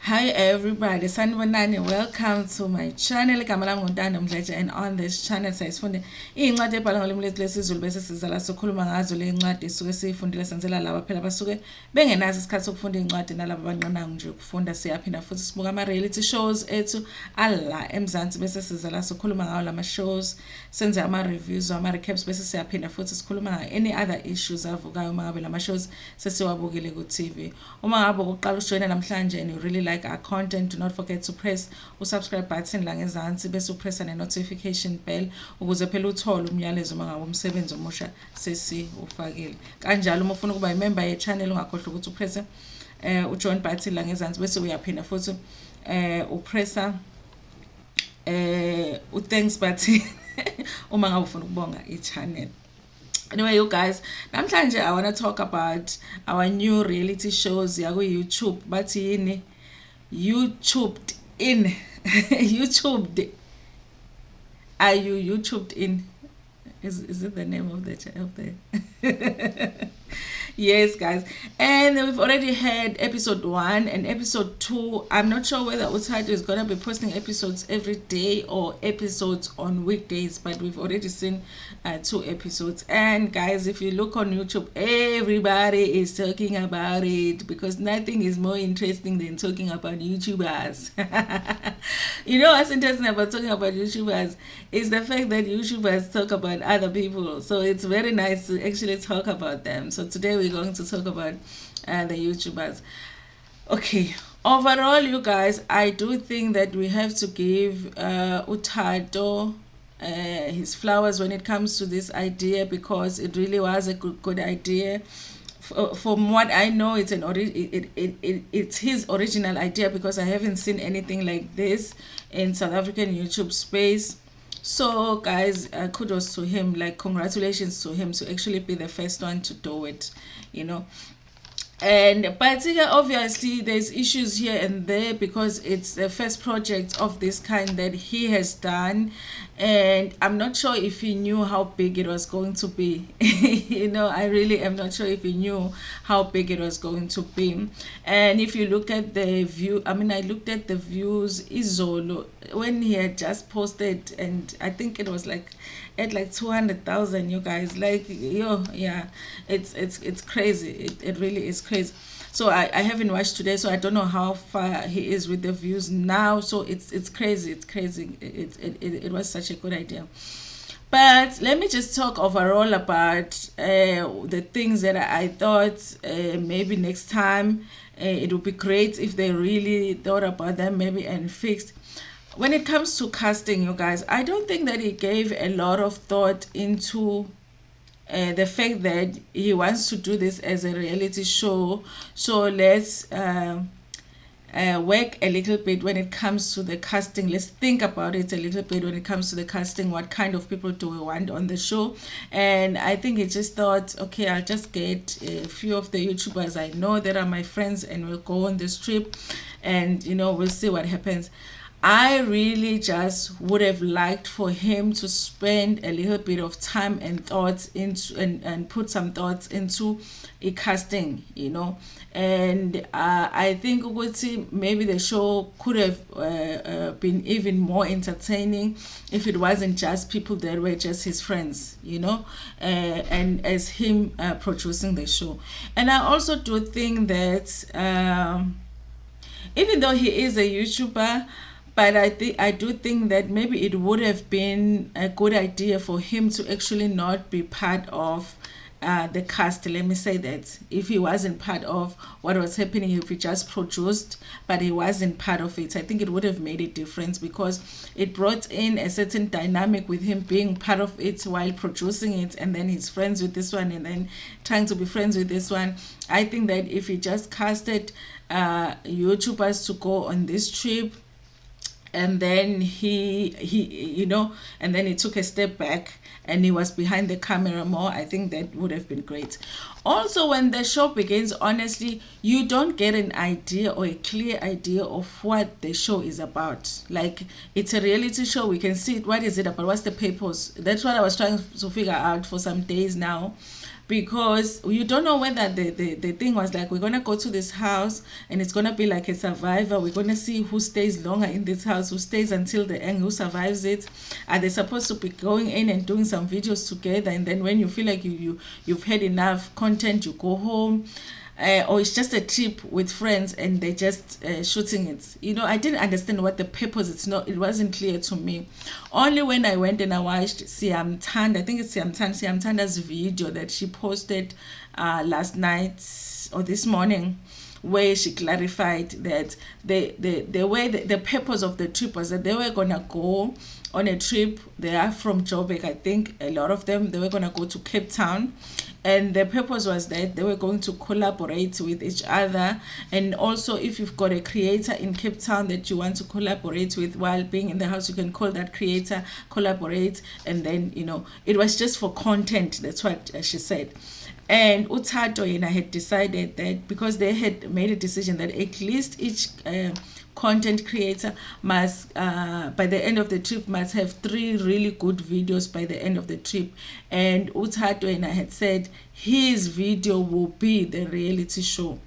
Hi everybody, sanibonani, welcome to my channel. Igama lami nguNtando Mdletshe, and on this channel sifunde incwadi ebhalwe ngolimi lwethu lwesiZulu bese sizala sokhuluma ngazo le incwadi suke siyifundile senzela laba phela basuke bengenazo isikhathi sokufunda incwadi nalabo abanqanayo nje ukufunda. Siyaphinda futhi sibuka ama-reality shows ethu ala eMzansi bese sizala sokhuluma ngawo lama shows, senze ama-reviews, ama-recaps bese siyaphinda futhi sikhuluma ngayo any other issues avukayo uma ngabe lama shows sesiwabukile ku-TV. Uma ngabe uqala ujoyina namhlanje and you really like our content, do not forget to press subscribe button la ngezansi bese upressa ne-notification bell ukuze phela uthole umyalezo uma ngabe umsebenzi omusha sesiwufakile. Kanjalo uma ufuna ukuba imember ye-channel ungakhohlwa ukuthi upresse ujoin button la ngezansi bese uyaphinda futhi upressa thanks button uma ngabe ufuna ukubonga i-channel. Anyway, you guys, namhlanje I want to talk about our new reality shows ya ku-YouTube. Bathi yini? YouTubed in. YouTubed. Are you YouTubed in? Is it the name of the channel there? Yes, guys. And we've already had episode 1 and episode 2. I'm not sure whether uThato is going to be posting episodes every day or episodes on weekdays, but we've already seen 2 episodes. And guys, if you look on YouTube, everybody is talking about it because nothing is more interesting than talking about YouTubers. You know what's interesting about talking about YouTubers is the fact that YouTubers talk about other people. So it's very nice to actually talk about them. So today we're going to talk about the YouTubers. Okay, overall, you guys, I do think that we have to give uThato his flowers when it comes to this idea because it really was a good idea. From what I know, it's it's his original idea because I haven't seen anything like this in South African YouTube space. So guys, kudos to him, like congratulations to him to actually be the first one to do it, you know. And but obviously there's issues here and there because it's the first project of this kind that he has done, and I'm not sure if he knew how big it was going to be. You know, I really am not sure if he knew how big it was going to be. And if you look at the view, I mean, I looked at the views Izolo when he had just posted, and I think it was like at like 200,000, you guys, like, yo, yeah, it's crazy. It really is crazy. So I haven't watched today, so I don't know how far he is with the views now. So it's crazy. It's crazy. It was such a good idea. But let me just talk overall about the things that I thought maybe next time it would be great if they really thought about them maybe and fixed. When it comes to casting, you guys, I don't think that he gave a lot of thought into the fact that he wants to do this as a reality show. So let's work a little bit when it comes to the casting. Let's think about it a little bit when it comes to the casting. What kind of people do we want on the show? And I think he just thought, okay, I'll just get a few of the YouTubers I know that are my friends and we'll go on this trip and, you know, we'll see what happens. I really just would have liked for him to spend a little bit of time and thoughts into and put some thoughts into a casting, you know. And I think maybe the show could have been even more entertaining if it wasn't just people that were just his friends, you know, and as him producing the show. And I also do think that even though he is a YouTuber, but I do think that maybe it would have been a good idea for him to actually not be part of the cast. Let me say that if he wasn't part of what was happening, if he just produced, but he wasn't part of it, I think it would have made a difference because it brought in a certain dynamic with him being part of it while producing it, and then he's friends with this one and then trying to be friends with this one. I think that if he just casted YouTubers to go on this trip, and then he you know, and then he took a step back and he was behind the camera more, I think that would have been great. Also, when the show begins, honestly, you don't get an idea or a clear idea of what the show is about. Like, it's a reality show, we can see it. What is it about? What's the purpose? That's what I was trying to figure out for some days now. because you don't know whether the thing was like, we're gonna go to this house and it's gonna be like a survivor. We're gonna see who stays longer in this house, who stays until the end, who survives it. Are they supposed to be going in and doing some videos together, and then when you feel like you've had enough content, you go home? Or it's just a trip with friends and they're just shooting it. I didn't understand what the purpose. It wasn't clear to me. Only when I went and I watched Siyamthanda, I think it's Siyamthanda's video that she posted last night or this morning, where she clarified that the purpose of the trip was that they were gonna go on a trip. They are from Joburg, I think. A lot of them, they were gonna go to Cape Town, and the purpose was that they were going to collaborate with each other. And also, if you've got a creator in Cape Town that you want to collaborate with while being in the house, you can call that creator, collaborate, and then it was just for content. That's what she said. And uThato had decided that because they had made a decision that at least each content creator must, by the end of the trip, must have 3 really good videos by the end of the trip. And uThato had said his video will be the reality show,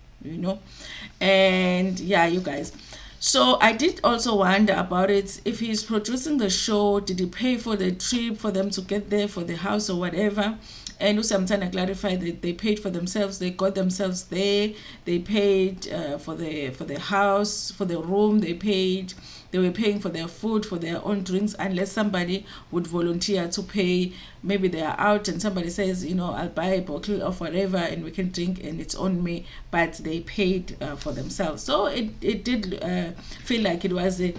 And yeah, you guys. So I did also wonder about it. If he's producing the show, did he pay for the trip for them to get there, for the house or whatever? And uSamthana clarified that they paid for themselves. They got themselves there. They paid for the house, for the room. They were paying for their food, for their own drinks, unless somebody would volunteer to pay. Maybe they are out and somebody says, I'll buy a bottle of whatever and we can drink and it's on me. But they paid for themselves. So it did feel like it was a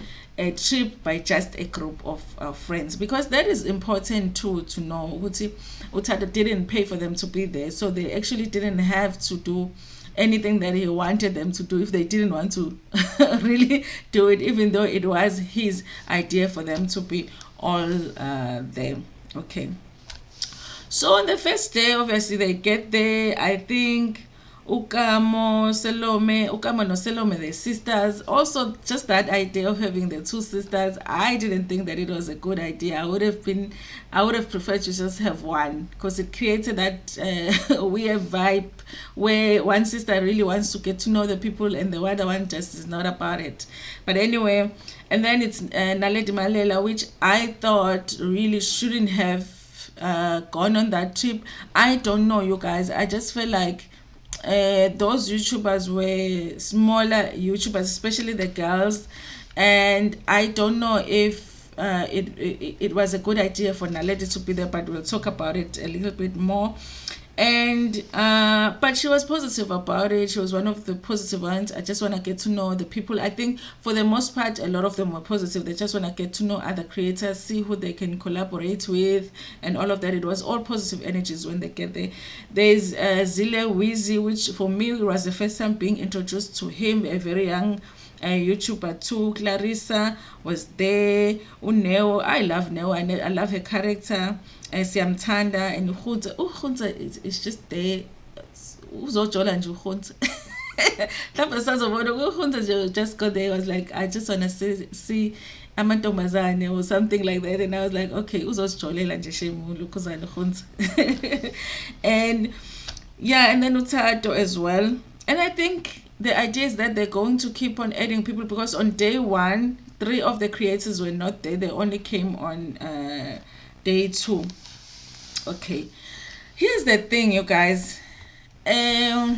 trip by just a group of friends, because that is important too, to know. uThato didn't pay for them to be there, so they actually didn't have to do anything that he wanted them to do if they didn't want to really do it, even though it was his idea for them to be all there. Okay, so on the first day, obviously they get there. I think Ukamo no Selome, the sisters. Also, just that idea of having the 2 sisters, I didn't think that it was a good idea. I would have preferred to just have one, because it created that weird vibe where one sister really wants to get to know the people and the other one just is not about it. But anyway, and then it's Naledi Malela, which I thought really shouldn't have gone on that trip. I don't know, you guys. I just feel like those YouTubers were smaller YouTubers, especially the girls, and I don't know if it was a good idea for Naledi to be there, but we'll talk about it a little bit more. And but she was positive about it. She was one of the positive ones. I just want to get to know the people. I think for the most part, a lot of them were positive. They just want to get to know other creators, see who they can collaborate with, and all of that. It was all positive energies when they get there. There's Zile Wheezy, which for me was the first time being introduced to him, a very young YouTuber too. Clarissa was there. Neo, I love Neo. I love her character. Siyamthanda and uHunza is just there. Uzojola nje uHunza. UHunza just got there. I was like, I just want to see amantombazane or something like that, and I was like, okay, uzojolela nje shemulu kuzana uHunza. And yeah, and then uThato as well. And I think the idea is that they're going to keep on adding people, because on day 1, 3 of the creators were not there. They only came on day 2. Okay, here's the thing, you guys. I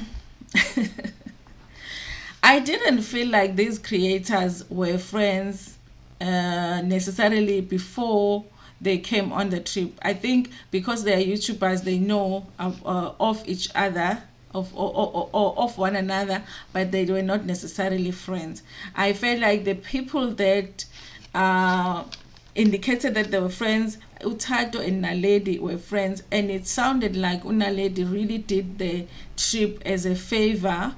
didn't feel like these creators were friends necessarily before they came on the trip. I think because they are YouTubers, they know of each other, of one another, but they were not necessarily friends. I felt like the people that indicated that they were friends, uThato and Naledi were friends, and it sounded like Naledi really did the trip as a favor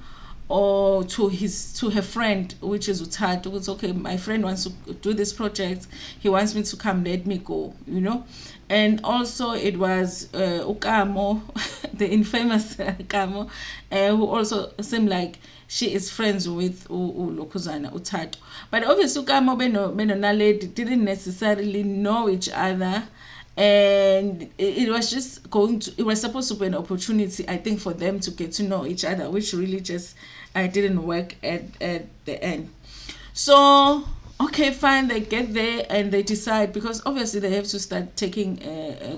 or to her friend, which is uThato. It's okay, my friend wants to do this project, he wants me to come, let me go, And also it was Ukamo, the infamous Ukamo, who also seemed like she is friends with uThato. But obviously Ukamo and Naledi didn't necessarily know each other, and it was just going to, it was supposed to be an opportunity, I think, for them to get to know each other, which really just didn't work at the end. So okay, fine, they get there and they decide, because obviously they have to start taking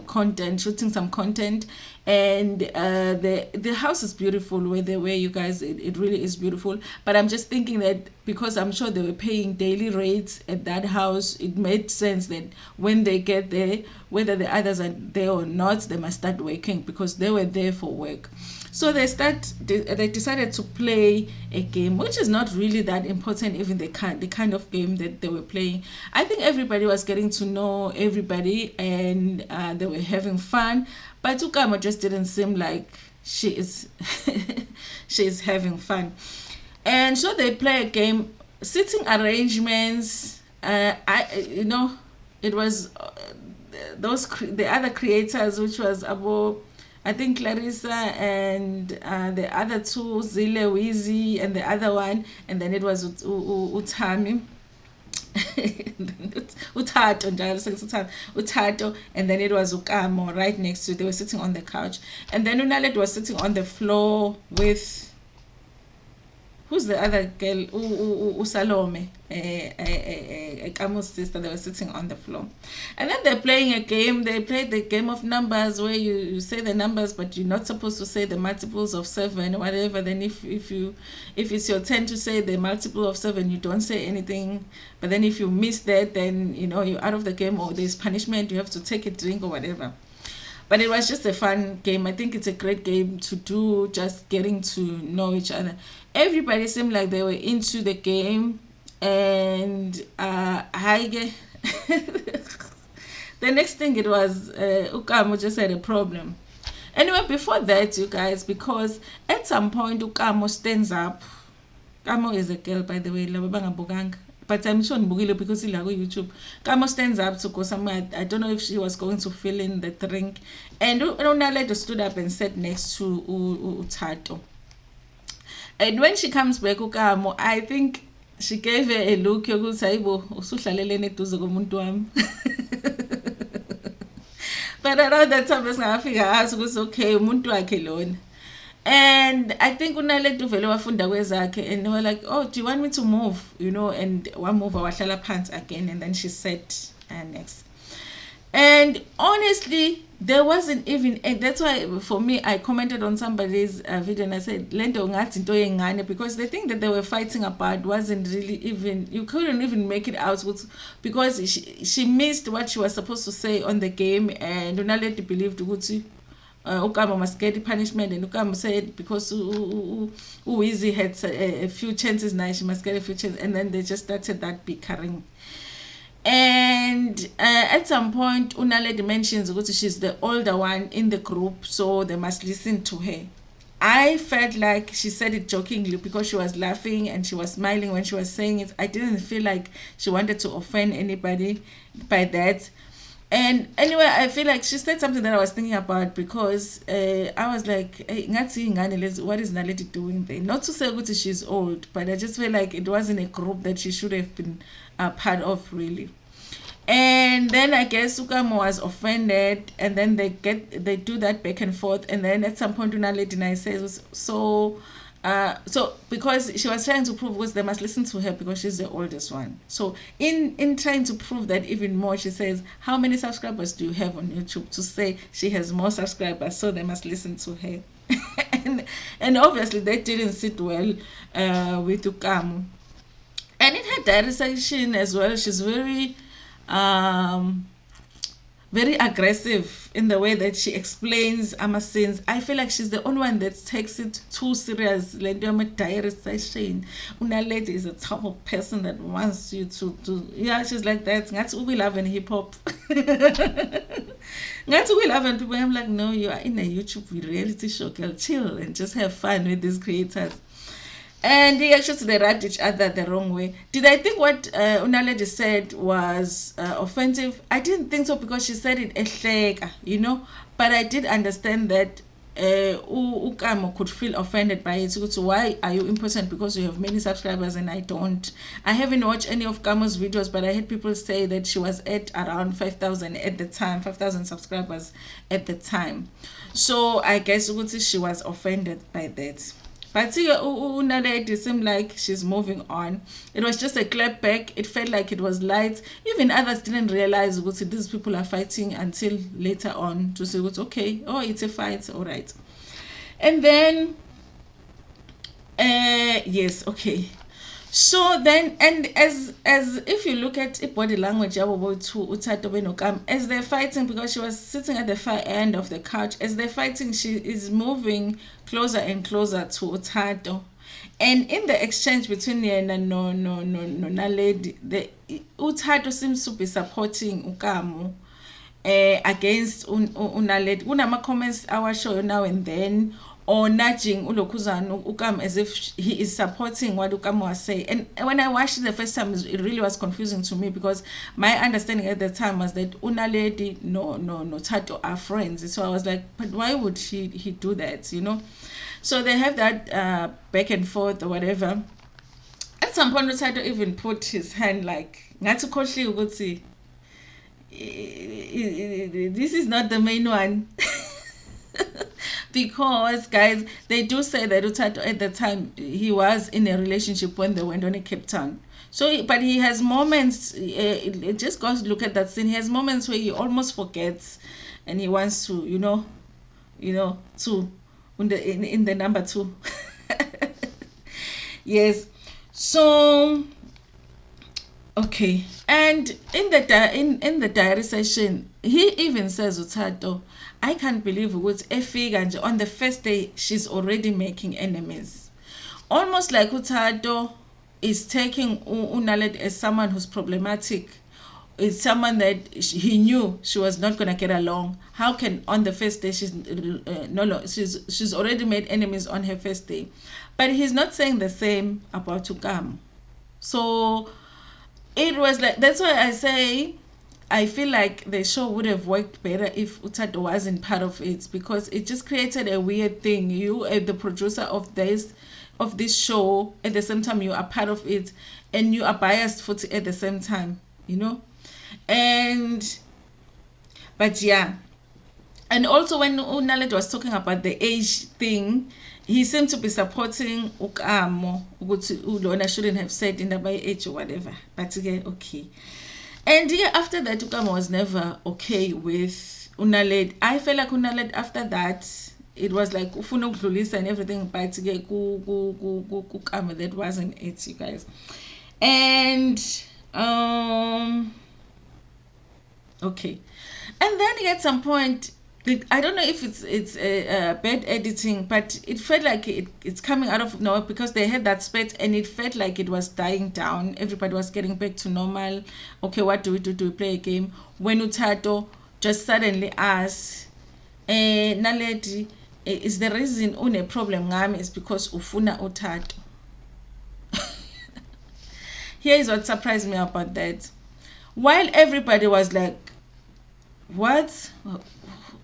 content, shooting some content. And the house is beautiful where they were, you guys. It really is beautiful. But I'm just thinking that because I'm sure they were paying daily rates at that house, it made sense that when they get there, whether the others are there or not, they must start working because they were there for work. So they decided to play a game, which is not really that important, even the kind of game that they were playing. I think everybody was getting to know everybody, and they were having fun. But Ukama just didn't seem like she is she is having fun. And so they play a game, sitting arrangements. It was the other creators, which was Abo, I think Clarissa, and the other two, Zile, Wheezy, and the other one, and then it was uThami. uThato, and then it was Ukamo right next to it. They were sitting on the couch, and then Unalet was sitting on the floor with, who's the other girl? Salome, Kamu's sister. They were sitting on the floor. And then they're playing a game. They played the game of numbers where you say the numbers, but you're not supposed to say the multiples of 7 or whatever. Then if it's your turn to say the multiple of 7, you don't say anything. But then if you miss that, then you're out of the game, or there's punishment. You have to take a drink or whatever. But it was just a fun game. I think it's a great game to do, just getting to know each other. Everybody seemed like they were into the game. And the next thing, it was Ukamo just had a problem. Anyway, before that, you guys, because at some point Ukamo stands up. Ukamo is a girl, by the way, but I'm sure because he's like YouTube. Kamo stands up to go somewhere. I don't know if she was going to fill in the drink. And Unaleta stood up and sat next to uThato. And when she comes back, Ukamo, I think she gave her a look. But around that time, I was okay, umuntu wakhe lona. And I think Unaletu vele wafunda kwezakhe, and they were like, oh, do you want me to move? And one move, wahlala pants again, and then she sat next. And honestly, there wasn't even, and that's why for me, I commented on somebody's video and I said, Lento ngathi into yengane, because the thing that they were fighting about wasn't really even, you couldn't even make it out, because she missed what she was supposed to say on the game, and Unaletu believed ukuthi Ukamo must get the punishment, and Ukamo said because Uwizi had a few chances now, she must get a few chances, and then they just started that bickering. And at some point, Unaledi mentions that she's the older one in the group, so they must listen to her. I felt like she said it jokingly because she was laughing and she was smiling when she was saying it. I didn't feel like she wanted to offend anybody by that. And anyway, I feel like she said something that I was thinking about, because I was like, hey, what is Naledi doing there? Not to say that she's old, but I just feel like it wasn't a group that she should have been part of, really. And then I guess Ukamo was offended, and then they do that back and forth, and then at some point Naledi says, so because she was trying to prove, because they must listen to her because she's the oldest one. So in trying to prove that even more, she says, how many subscribers do you have on YouTube? To say she has more subscribers, so they must listen to her. and obviously that didn't sit well with Ukamo. And in her direction as well, she's very very aggressive in the way that she explains sins. I feel like she's the only one that takes it too serious. Like diarization. Unaledi is a type of person that wants you to yeah, she's like that. Ngati we love in hip hop. Ngati we love and people. I'm like, no, you are in a YouTube reality show, girl. Chill and just have fun with these creators. And they actually rubbed each other the wrong way. Did I think what Unaledi said was offensive? I didn't think so, because she said it ehleka, but I did understand that uKamo could feel offended by it. So why are you important because you have many subscribers and I don't? I haven't watched any of Kamo's videos, but I heard people say that she was at around 5,000 at the time, 5,000 subscribers at the time. So I guess she was offended by that. But Naledi seemed like she's moving on. It was just a clap back. It felt like it was light. Even others didn't realize these people are fighting until later on to say, okay, oh, it's a fight, all right. And then, yes, okay. So then, and as if you look at body language, as they're fighting, because she was sitting at the far end of the couch, as they're fighting, she is moving closer and closer to uThato. And in the exchange between Yena and Naledi, the uThato seems to be supporting Ukamo against Naledi. Unama comments I will show you now and then, or nudging Ulokuzan Ukam as if he is supporting what Ukam was saying. And when I watched it the first time, it really was confusing to me because my understanding at the time was that Unaledi no Thato are friends. So I was like, but why would he do that, you know? So they have that back and forth or whatever. At some point, Thato even put his hand like, Ngati Koshli Uguti, this is not the main one. Because guys, they do say that uThato at the time he was in a relationship when they went on a Cape Town. So, but he has moments. Just go look at that scene. He has moments where he almost forgets, and he wants to, to in the number 2. Yes. So, okay. And in the diary session, he even says uThato, I can't believe what Efika on the first day she's already making enemies. Almost like uThato is taking Naledi as someone who's problematic. It's someone that he knew she was not gonna get along. How can on the first day she's already made enemies on her first day? But he's not saying the same about Ukam. So it was like, that's why I say I feel like the show would have worked better if uThato wasn't part of it, because it just created a weird thing. You are the producer of this show, at the same time you are part of it, and you are biased for it at the same time, but yeah. And also when Naledi was talking about the age thing, he seemed to be supporting Ukamo, Ulona shouldn't have said in the by age or whatever. But again, okay. And yeah, after that, Ukamo was never okay with Naledi. I felt like Naledi after that, it was like ufuna ukudlulisa and everything, but Ukamo, that wasn't it, you guys. And okay. And then at some point, I don't know if it's bad editing, but it felt like it's coming out of nowhere, because they had that spate and it felt like it was dying down. Everybody was getting back to normal. Okay, what do we do? Do we play a game? When uThato just suddenly asked, Naledi, is the reason une problem ngami is because ufuna uThato. Here is what surprised me about that. While everybody was like, what?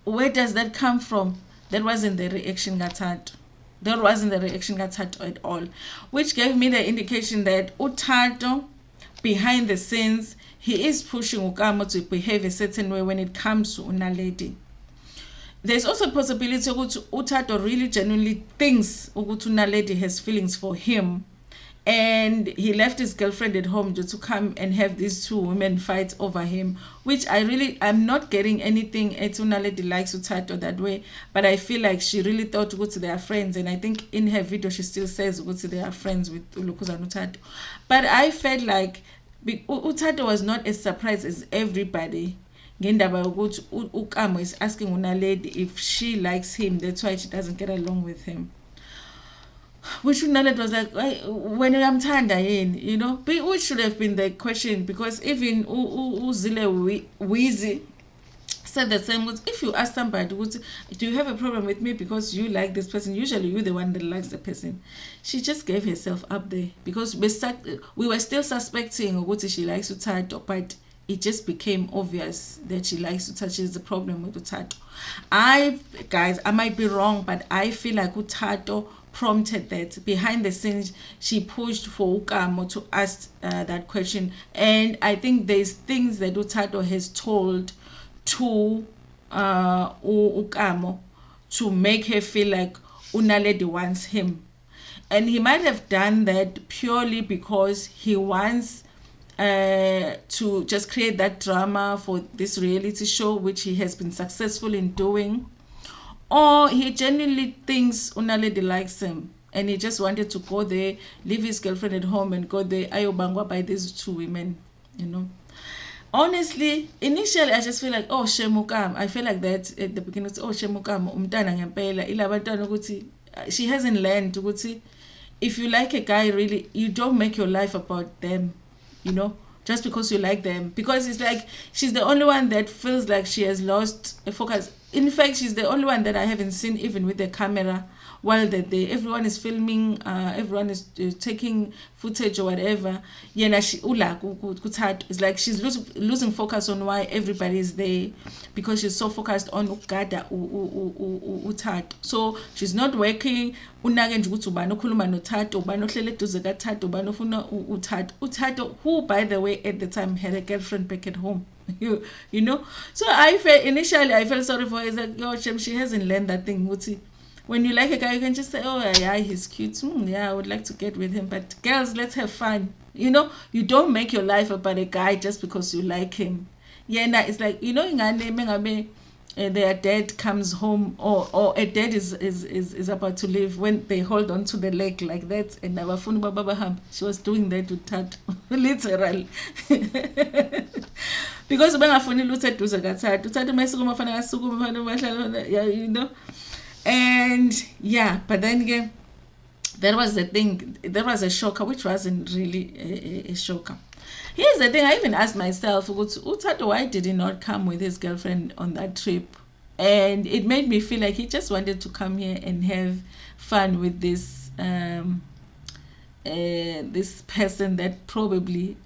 Where does that come from? That wasn't the reaction Thato. That wasn't the reaction Thato at all. Which gave me the indication that uThato, behind the scenes, he is pushing Ukamo to behave a certain way when it comes to Naledi. There's also a possibility that uThato really genuinely thinks Naledi has feelings for him. And he left his girlfriend at home just to come and have these two women fight over him, which I'm not getting anything. Naledi likes uThato that way, but I feel like she really thought they are friends, and I think in her video she still says they are friends with Ulukuza and uThato. But I felt like uThato was not as surprised as everybody. Ukamo is asking Naledi if she likes him, that's why she doesn't get along with him. Which Naledi was like, when I'm tired, which should have been the question, because even Uzile Weezy said the same. If you ask somebody, do you have a problem with me because you like this person? Usually you're the one that likes the person. She just gave herself up there, because we were still suspecting what she likes uThato, but it just became obvious that she likes uThato. She's the problem with uThato. Guys, I might be wrong, but I feel like uThato prompted that. Behind the scenes, she pushed for Ukamo to ask that question. And I think there's things that uThato has told to Ukamo to make her feel like Unaledi wants him. And he might have done that purely because he wants to just create that drama for this reality show, which he has been successful in doing. Or he genuinely thinks Unaledi likes him and he just wanted to go there, leave his girlfriend at home and go there, ayobangwa by these two women, you know. Honestly, initially I just feel like, oh, Shemukam. I feel like that at the beginning. Oh, Shemukam, umntana ngempela. Ilabantwana ukuthi she hasn't learned ukuthi if you like a guy really, you don't make your life about them, you know, just because you like them. Because it's like she's the only one that feels like she has lost a focus. In fact, she's the only one that I haven't seen even with the camera while everyone is filming, everyone is taking footage or whatever. It's like she's losing focus on why everybody is there because she's so focused on ukugada uThato. So she's not working. Unake nje ukuthi ubani okhuluma noThato, ubani ohlele eduze kaThato, ubani ofuna uThato. uThato, who by the way at the time had a girlfriend back at home. You know. So initially I felt sorry for her. It's like, yo, she hasn't learned that thing. When you like a guy, you can just say, oh, yeah, he's cute. Yeah, I would like to get with him. But girls, let's have fun. You know, you don't make your life about a guy just because you like him. Yeah, nah, it's like, you know, their dad comes home or a dad is about to leave when they hold on to the leg like that. And she was doing that to Tat, literally. Because you know. And yeah, but then again, that was the thing. That was a shocker, which wasn't really a shocker. Here's the thing. I even asked myself, uThato, why did he not come with his girlfriend on that trip? And it made me feel like he just wanted to come here and have fun with this this person that probably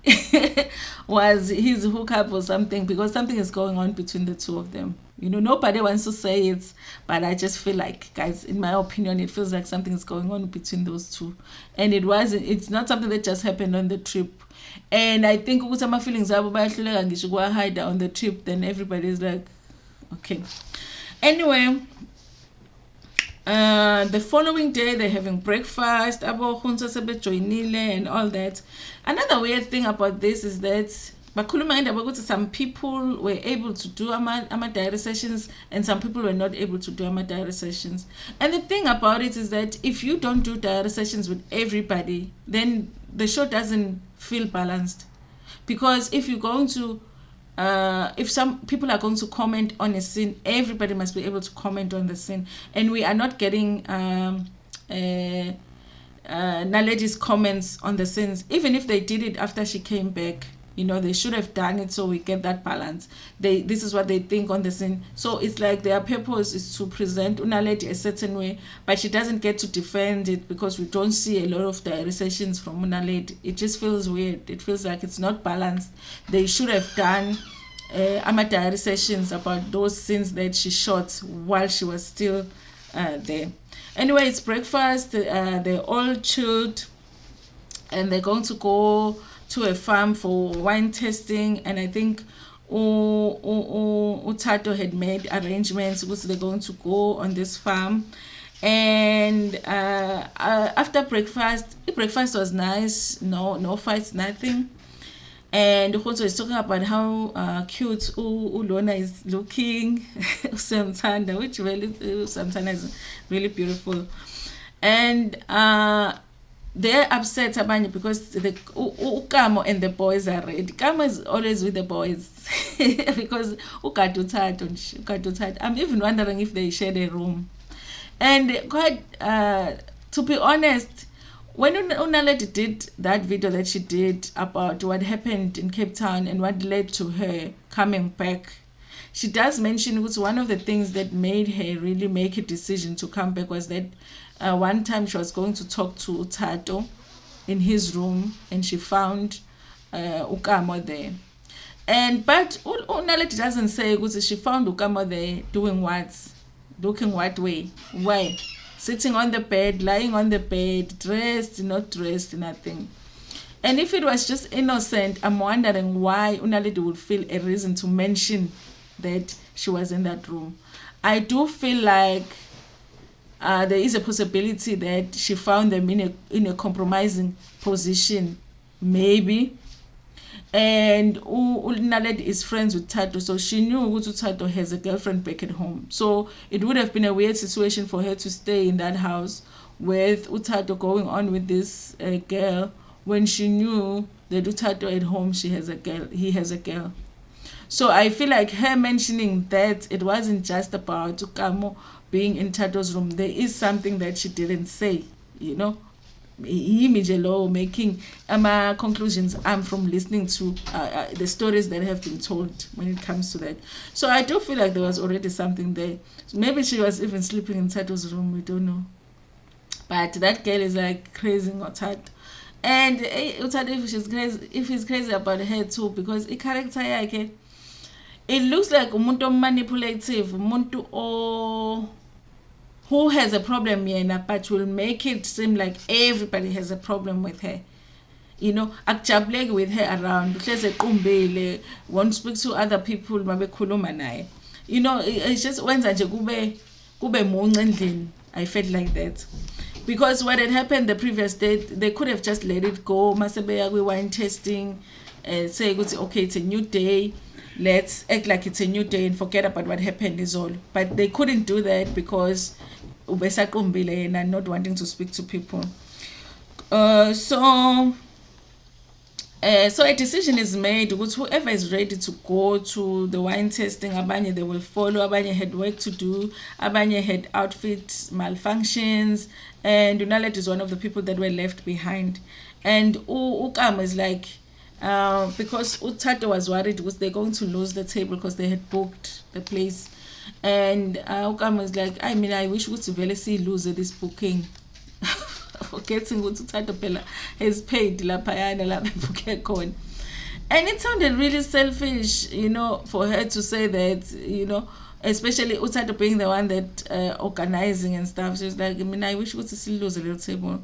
was his hookup or something, because something is going on between the two of them. You know, nobody wants to say it, but I just feel like, guys, in my opinion, it feels like something is going on between those two. And it's not something that just happened on the trip. And I think my feelings are hide on the trip, then everybody's like, okay. Anyway, the following day they're having breakfast, and all that. Another weird thing about this is that some people were able to do ama diary sessions and some people were not able to do ama diary sessions. And the thing about it is that if you don't do diary sessions with everybody, then the show doesn't feel balanced. Because if you're going to if some people are going to comment on a scene, everybody must be able to comment on the scene. And we are not getting Naledi's comments on the scenes. Even if they did it after she came back, you know, they should have done it so we get that balance. This is what they think on the scene. So it's like their purpose is to present Unaledi a certain way, but she doesn't get to defend it because we don't see a lot of diary sessions from Unaledi. It just feels weird. It feels like it's not balanced. They should have done ama diary sessions about those scenes that she shot while she was still there. Anyway, it's breakfast. They're all chilled and they're going to go to a farm for wine tasting, and I think uThato had made arrangements because they're going to go on this farm. And after breakfast was nice, no fights, nothing. And Khonso is talking about how cute Lona is looking, Samtanda, which really Samtanda is really beautiful. And they're upset abanye because the Ukamo and the boys are ready. Kamo is always with the boys because uThato. I'm even wondering if they shared a room. And quite to be honest, when Unaledi did that video that she did about what happened in Cape Town and what led to her coming back, she does mention it was one of the things that made her really make a decision to come back was that one time she was going to talk to uThato in his room and she found Ukamo there. And but Naledi doesn't say ukuthi she found Ukama there doing what, looking what way, why, sitting on the bed, lying on the bed, dressed, not dressed, nothing. And if it was just innocent, I'm wondering why Unaledi would feel a reason to mention that she was in that room. I do feel like there is a possibility that she found them in a compromising position, maybe. And Naledi is friends with Tato, so she knew uThato has a girlfriend back at home. So it would have been a weird situation for her to stay in that house with uThato going on with this girl when she knew that uThato at home he has a girl. So I feel like her mentioning that it wasn't just about Ukamo being in Tato's room. There is something that she didn't say, you know. Making conclusions I'm from listening to the stories that have been told when it comes to that. So I do feel like there was already something there. So maybe she was even sleeping in Tato's room, we don't know. But that girl is like crazy uThato. And uThato, if he's crazy about her too, because the character yakhe, it looks like umuntu manipulative, umuntu who has a problem yena, but will make it seem like everybody has a problem with her. You know, akujabuleki with her around, uhlezi equmbile, won't speak to other people mabekhuluma naye. You know, it's just wenza nje kube munca endlini. I felt like that. Because what had happened the previous day, they could have just let it go. Masebeya wine testing, say okay, it's a new day. Let's act like it's a new day and forget about what happened is all. But they couldn't do that because ubesaqumbile and not wanting to speak to people. So a decision is made. Whoever is ready to go to the wine tasting, abanye they will follow. Abanye had work to do. Abanye had outfit malfunctions, and Naledi is one of the people that were left behind. And Ukama is like, because uThato was worried because they're going to lose the table because they had booked the place. And Ukama was like, I wish we could really see lose this booking. Forgetting what uThato phela has paid laphayana lapha booke khona. And it sounded really selfish, you know, for her to say that, you know, especially uThato being the one that organizing and stuff. She was like, I wish we could see lose a little table.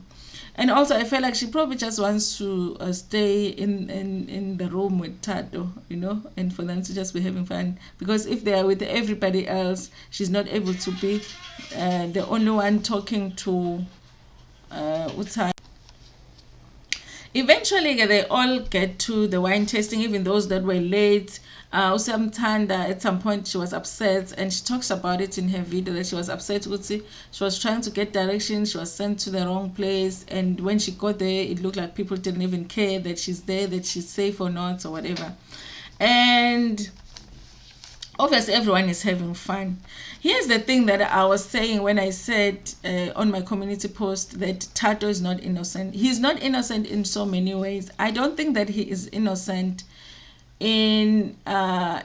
And also, I felt like she probably just wants to stay in the room with Tato, you know, and for them to just be having fun. Because if they are with everybody else, she's not able to be the only one talking to uThato. Eventually, they all get to the wine tasting, even those that were late. Usamthanda, at some point, she was upset, and she talks about it in her video that she was upset. She was trying to get directions, she was sent to the wrong place, and when she got there, it looked like people didn't even care that she's there, that she's safe or not, or whatever. And obviously, everyone is having fun. Here's the thing that I was saying when I said on my community post that Tato is not innocent. He's not innocent in so many ways. I don't think that he is innocent in the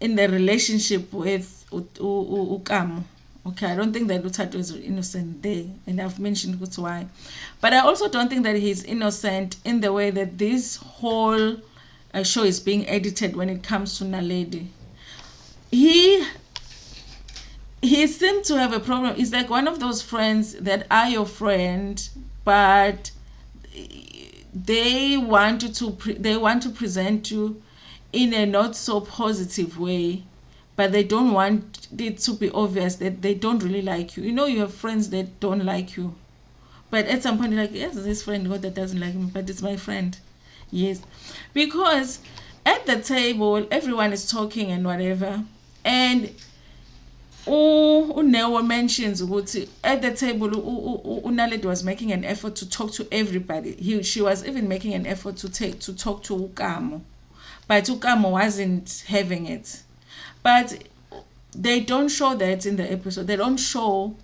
relationship with Ukamo. Okay, I don't think that uThato is innocent there, and I've mentioned why. But I also don't think that he's innocent in the way that this whole show is being edited when it comes to Naledi. He seemed to have a problem. It's like one of those friends that are your friend, but they want to present you in a not so positive way, but they don't want it to be obvious that they don't really like you. You know, you have friends that don't like you, but at some point you're like, yes, this friend that doesn't like me, but it's my friend. Yes, because at the table everyone is talking and whatever, and uNeo mentions at the table Naledi was making an effort to talk to everybody. She was even making an effort to talk to Ukamo, but Ukamo wasn't having it. But they don't show that in the episode. They don't show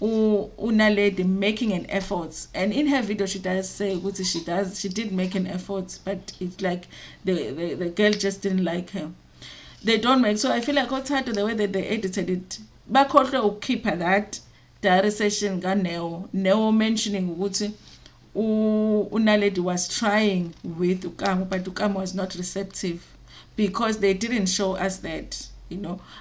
Naledi making an effort. And in her video, she does say she did make an effort, but it's like the girl just didn't like her. They don't make, so I feel like uThato, the way that they edited it, bakhohlwe keep that diary session Neo mentioning ukuthi uNaledi was trying with Ukamo, but Ukamo was not receptive. because they didn't show us that.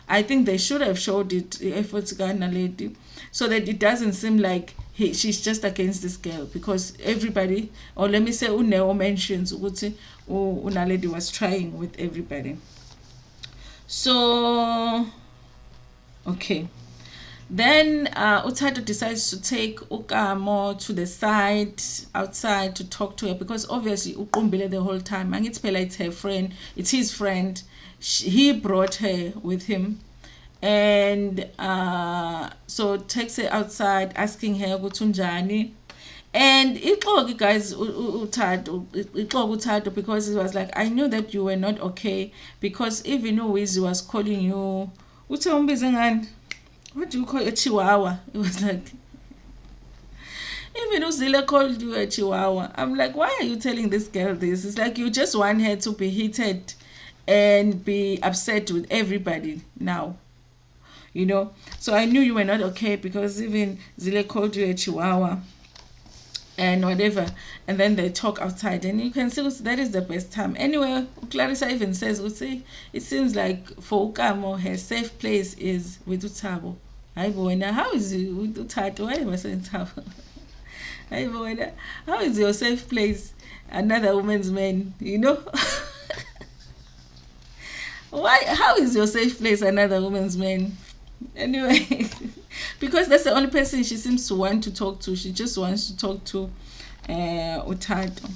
I think they should have showed it efforts lady, so that it doesn't seem like she's just against this girl, because everybody, or let me say uNeo mentions ukuthi uNaledi was trying with everybody. So okay, then uThato decides to take uKamo to the side outside to talk to her, because obviously uqumbile the whole time. Angithi phela it's her friend, it's his friend. He brought her with him, and so takes her outside, asking her ukuthi unjani. And ixoki guys uThato, because he was like, I knew that you were not okay, because even Uwizi was calling you uthe umbize ngani, what do you call a chihuahua? It was like, even Uzile called you a chihuahua. I'm like, why are you telling this girl this? It's like you just want her to be heated and be upset with everybody now. So I knew you were not okay, because even Zile called you a chihuahua and whatever. And then they talk outside, and you can see that is the best time. Anyway, Clarissa even says, it seems like for uKamo, her safe place is with uThabo. How is it with uThato? Why am I saying Thabo? How is your safe place another woman's man? Why? How is your safe place another woman's man? Anyway, because that's the only person she seems to want to talk to. She just wants to talk to uThato.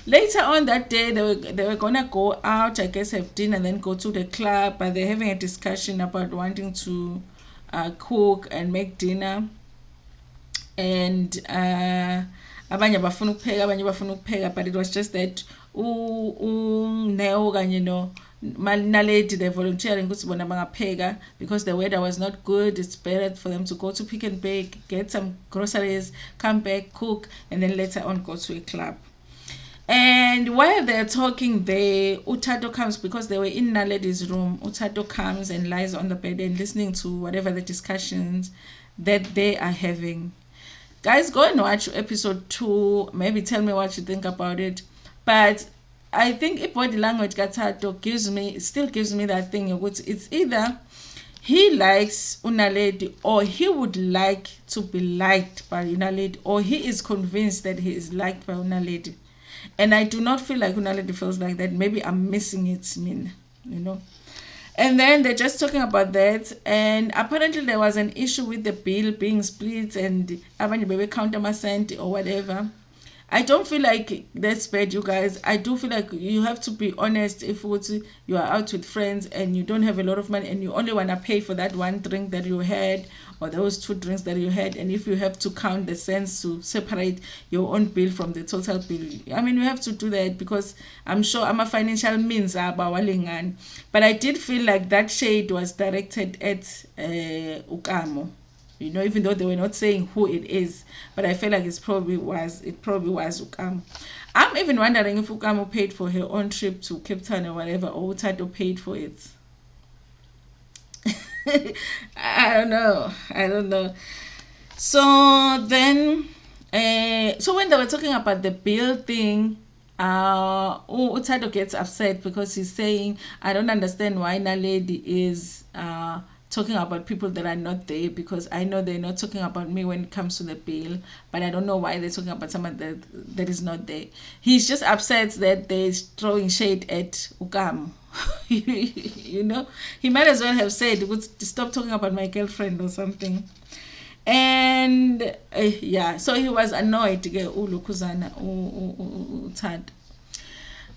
Later on that day, they were gonna go out, I guess, have dinner, and then go to the club. But they're having a discussion about wanting to cook and make dinner. And abanye bafuna ukupheka, but it was just that Neo kanye Naledi, they're volunteering ukuthi bona bangapheka, because the weather was not good. It's better for them to go to Pick and Bake, get some groceries, come back, cook, and then later on go to a club. And while they're talking there, uThato comes, because they were in Naledi's room. uThato comes and lies on the bed and listening to whatever the discussions that they are having. Guys, go and watch episode 2. Maybe tell me what you think about it. But I think body language uThato still gives me that thing. It's either he likes uNaledi, or he would like to be liked by uNaledi, or he is convinced that he is liked by uNaledi. And I do not feel like uNaledi feels like that. Maybe I'm missing it, And then they're just talking about that, and apparently there was an issue with the bill being split, and abanye bebe counter masenti or whatever. I don't feel like that's bad, you guys. I do feel like you have to be honest. If you are out with friends and you don't have a lot of money, and you only want to pay for that one drink that you had, or those 2 drinks that you had, and if you have to count the cents to separate your own bill from the total bill, I mean, you have to do that, because I'm sure I'm a financial means abawalingan. But I did feel like that shade was directed at uKamo. Even though they were not saying who it is, but I feel like it probably was uKamo. I'm even wondering if uKamo paid for her own trip to Cape Town or whatever, or uThato paid for it. I don't know. So then, so when they were talking about the bill thing, uThato gets upset, because he's saying, I don't understand why Naledi is talking about people that are not there, because I know they're not talking about me when it comes to the bill, but I don't know why they're talking about someone that is not there. He's just upset that they're throwing shade at uKamo. He might as well have said, stop talking about my girlfriend or something. And so he was annoyed to get uThato.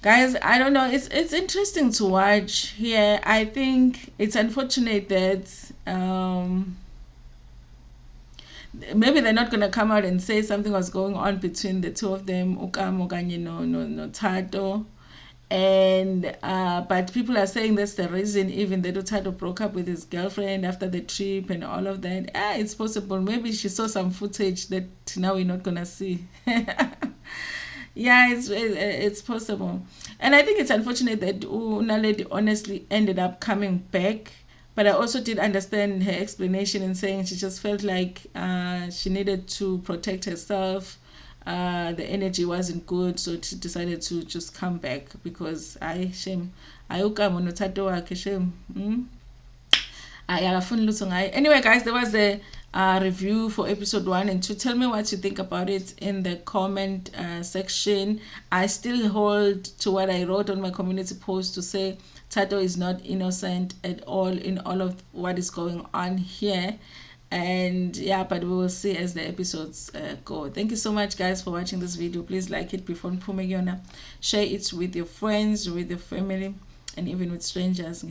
Guys, I don't know. It's interesting to watch here. I think it's unfortunate that maybe they're not gonna come out and say something was going on between the two of them, uKamo kanye no Thato. And but people are saying that's the reason even that uThato broke up with his girlfriend after the trip and all of that. It's possible. Maybe she saw some footage that now we're not gonna see. Yeah, it's possible. And I think it's unfortunate that Naledi honestly ended up coming back. But I also did understand her explanation in saying she just felt like she needed to protect herself the energy wasn't good, so she decided to just come back because shame ayukama uThato wakhe shame. Anyway, guys, there was a review for episode 1 and 2. Tell me what you think about it in the comment section. I still hold to what I wrote on my community post to say Thato is not innocent at all in all of what is going on here. And yeah, but we will see as the episodes go. Thank you so much, guys, for watching this video. Please like it before Pumegona. Share it with your friends, with your family, and even with strangers.